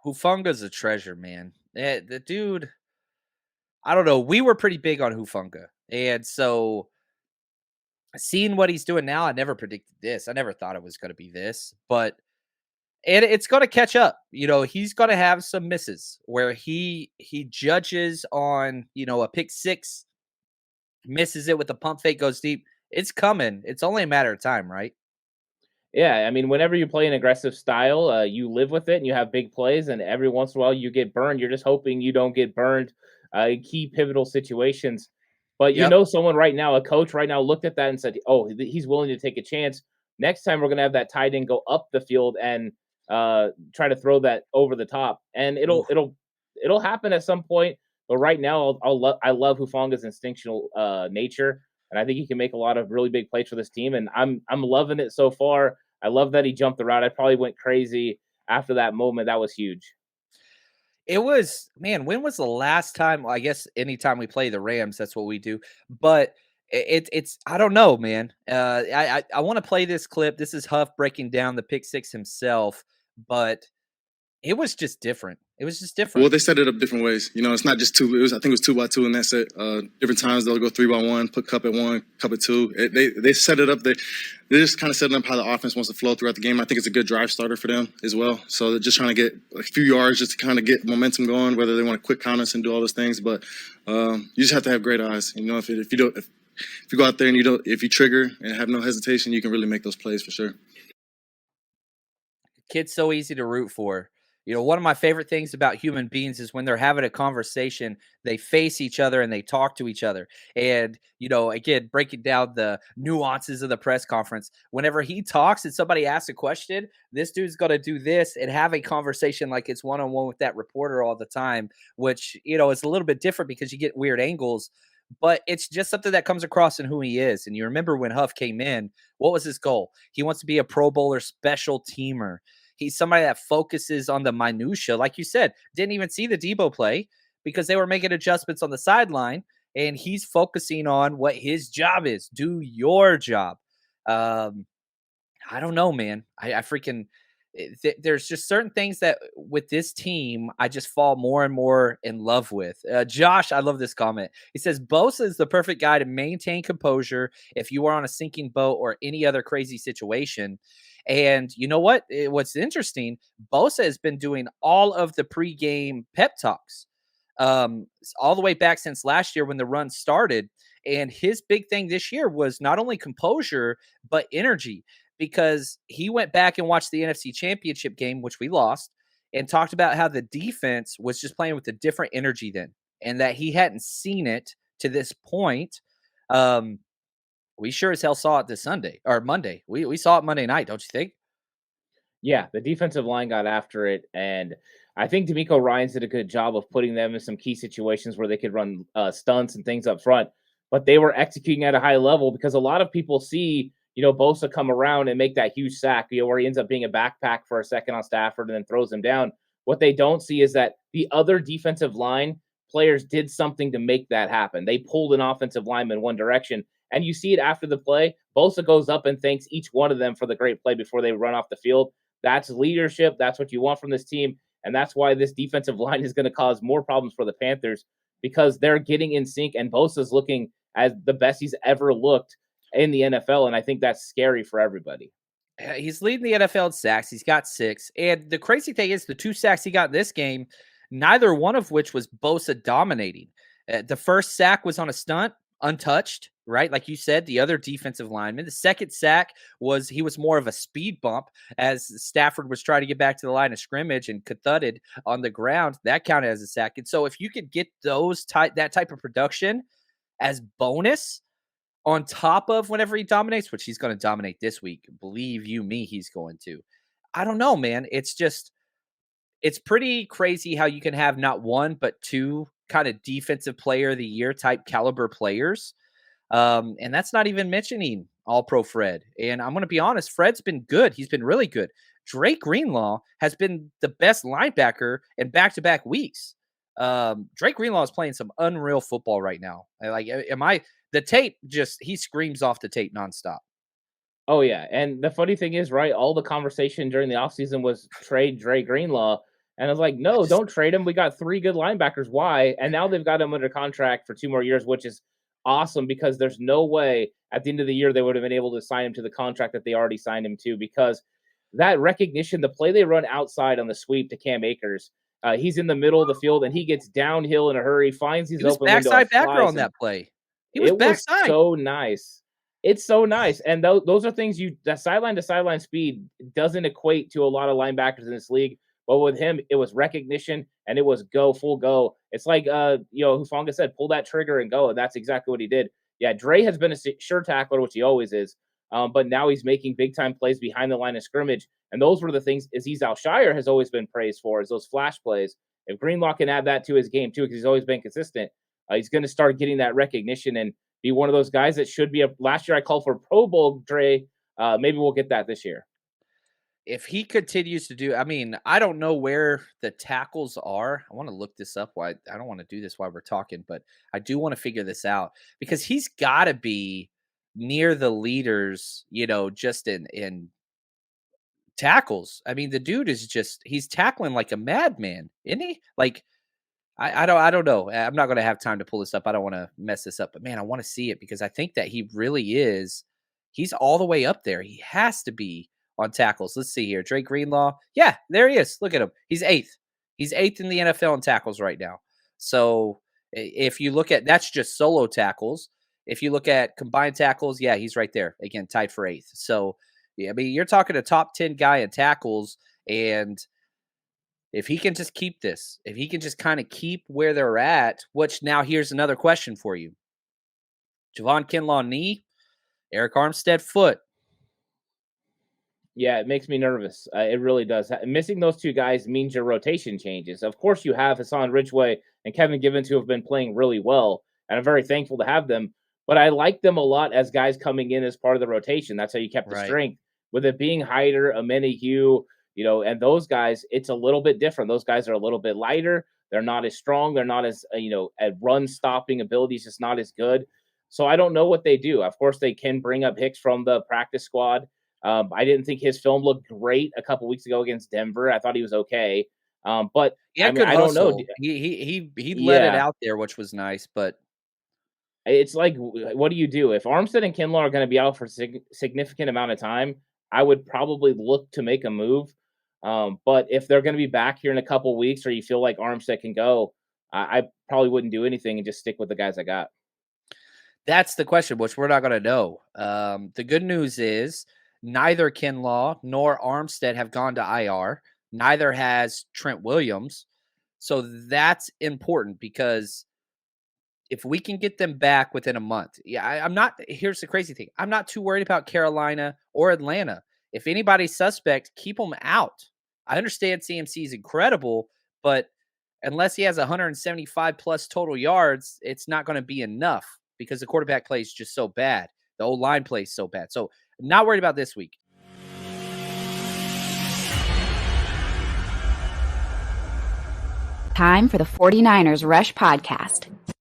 Hufanga's a treasure, man. The dude, I don't know. We were pretty big on Hufanga. And so seeing what he's doing now, I never predicted this. I never thought it was going to be this, but it's going to catch up. He's going to have some misses where he judges on, a pick six, misses it with the pump fake, goes deep. It's coming. It's only a matter of time, right? Yeah, I mean, whenever you play an aggressive style, you live with it and you have big plays, and every once in a while you get burned. You're just hoping you don't get burned in key pivotal situations. But Yep. someone right now, a coach right now, looked at that and said, "Oh, he's willing to take a chance. Next time we're going to have that tight end go up the field and try to throw that over the top, and Ooh. it'll happen at some point. But right now, I love Hufanga's instinctual nature, and I think he can make a lot of really big plays for this team. And I'm loving it so far. I love that he jumped the route. I probably went crazy after that moment. That was huge. It was, man, when was the last time? Well, I guess anytime we play the Rams, that's what we do. But it's I don't know, man. I want to play this clip. This is Huff breaking down the pick six himself, but it was just different. It was just Well, different. they set it up different ways. It's not just two. I think it was 2x2, and that's it. Different times they'll go 3x1, put cup at one, cup at two. They set it up. They just kind of setting up how the offense wants to flow throughout the game. I think it's a good drive starter for them as well. So they're just trying to get a few yards just to kind of get momentum going. Whether they want to quick count us and do all those things, but you just have to have great eyes. If you don't, if you go out there and if you trigger and have no hesitation, you can really make those plays for sure. Kid's so easy to root for. One of my favorite things about human beings is when they're having a conversation, they face each other and they talk to each other. And, again, breaking down the nuances of the press conference, whenever he talks and somebody asks a question, this dude's going to do this and have a conversation like it's one on one with that reporter all the time, which, is a little bit different because you get weird angles. But it's just something that comes across in who he is. And you remember when Huff came in, what was his goal? He wants to be a Pro Bowler special teamer. He's somebody that focuses on the minutia. Like you said, didn't even see the Debo play because they were making adjustments on the sideline, and he's focusing on what his job is. Do your job. Um, I don't know, man. I freaking there's just certain things that with this team I just fall more and more in love with. Josh, I love this comment. He says Bosa is the perfect guy to maintain composure if you are on a sinking boat or any other crazy situation. And you know what? What's interesting, Bosa has been doing all of the pregame pep talks all the way back since last year when the run started. And his big thing this year was not only composure, but energy, because he went back and watched the NFC Championship game, which we lost, and talked about how the defense was just playing with a different energy then, and that he hadn't seen it to this point. Um, we sure as hell saw it this Sunday or Monday. We saw it Monday night, don't you think? Yeah, the defensive line got after it, and I think D'Amico Ryans did a good job of putting them in some key situations where they could run stunts and things up front. But they were executing at a high level because a lot of people see, Bosa come around and make that huge sack, where he ends up being a backpack for a second on Stafford and then throws him down. What they don't see is that the other defensive line players did something to make that happen. They pulled an offensive lineman one direction, and you see it after the play. Bosa goes up and thanks each one of them for the great play before they run off the field. That's leadership. That's what you want from this team. And that's why this defensive line is going to cause more problems for the Panthers because they're getting in sync and Bosa's looking as the best he's ever looked in the NFL. And I think that's scary for everybody. He's leading the NFL in sacks. He's got 6. And the crazy thing is, the 2 sacks he got in this game, neither one of which was Bosa dominating. The first sack was on a stunt, untouched, right? Like you said, the other defensive lineman. The second sack was more of a speed bump as Stafford was trying to get back to the line of scrimmage and thudded on the ground. That counted as a sack. And so if you could get that type of production as bonus on top of whenever he dominates, which he's going to dominate this week, believe you me, he's going to. I don't know, man. It's pretty crazy how you can have not one, but 2 kind of defensive player of the year type caliber players. And that's not even mentioning all pro Fred. And I'm going to be honest, Fred's been good. He's been really good. Dre Greenlaw has been the best linebacker in back-to-back weeks. Dre Greenlaw is playing some unreal football right now. The tape he screams off the tape nonstop. Oh, yeah. And the funny thing is, right, all the conversation during the offseason was trade Dre Greenlaw. And I was like, no, don't trade him. We got 3 good linebackers. Why? And now they've got him under contract for 2 more years, which is awesome because there's no way at the end of the year they would have been able to sign him to the contract that they already signed him to, because that recognition, the play they run outside on the sweep to Cam Akers, he's in the middle of the field and he gets downhill in a hurry, finds his open window. Backside backer on that play. He was backside. Was so nice. It's so nice. And those are things that sideline to sideline speed doesn't equate to a lot of linebackers in this league. But with him, it was recognition and it was full go. It's like, Hufanga said, pull that trigger and go. And that's exactly what he did. Yeah, Dre has been a sure tackler, which he always is. But now he's making big time plays behind the line of scrimmage. And those were the things Azeez Al-Shire has always been praised for, is those flash plays. If Greenlaw can add that to his game too, because he's always been consistent, he's going to start getting that recognition and be one of those guys that should be last year I called for Pro Bowl Dre. Maybe we'll get that this year. If he continues to do, I mean, I don't know where the tackles are. I want to look this up. I don't want to do this while we're talking, but I do want to figure this out because he's got to be near the leaders, just in tackles. I mean, the dude is he's tackling like a madman, isn't he? Like, I don't know. I'm not going to have time to pull this up. I don't want to mess this up, but man, I want to see it because I think that he really is. He's all the way up there. He has to be on tackles. Let's see here. Dre Greenlaw. Yeah, there he is. Look at him. He's 8th. He's 8th in the NFL in tackles right now. So if you look at, that's just solo tackles. If you look at combined tackles, yeah, he's right there. Again, tied for 8th. So, yeah, I mean, you're talking a top 10 guy in tackles, and if he can just keep this, if he can just kind of keep where they're at, which now here's another question for you. Javon Kinlaw knee, Eric Armstead foot. Yeah, it makes me nervous. It really does. Missing those 2 guys means your rotation changes. Of course, you have Hassan Ridgeway and Kevin Givens who have been playing really well, and I'm very thankful to have them. But I like them a lot as guys coming in as part of the rotation. That's how you kept the strength. With it being Hyder, Hugh, and those guys, it's a little bit different. Those guys are a little bit lighter. They're not as strong. They're not as, at run stopping ability is just not as good. So I don't know what they do. Of course, they can bring up Hicks from the practice squad. I didn't think his film looked great a couple weeks ago against Denver. I thought he was okay. But I don't know. He let it out there, which was nice, but it's like, what do you do? If Armstead and Kinlaw are going to be out for a significant amount of time, I would probably look to make a move. But if they're going to be back here in a couple weeks, or you feel like Armstead can go, I probably wouldn't do anything and just stick with the guys I got. That's the question, which we're not going to know. The good news is neither Kinlaw nor Armstead have gone to IR. Neither has Trent Williams. So that's important because if we can get them back within a month, I'm not, here's the crazy thing. I'm not too worried about Carolina or Atlanta. If anybody's suspect, keep them out. I understand CMC is incredible, but unless he has 175 plus total yards, it's not going to be enough because the quarterback play is just so bad. The O-line play is so bad. So I'm not worried about this week. Time for the 49ers Rush Podcast.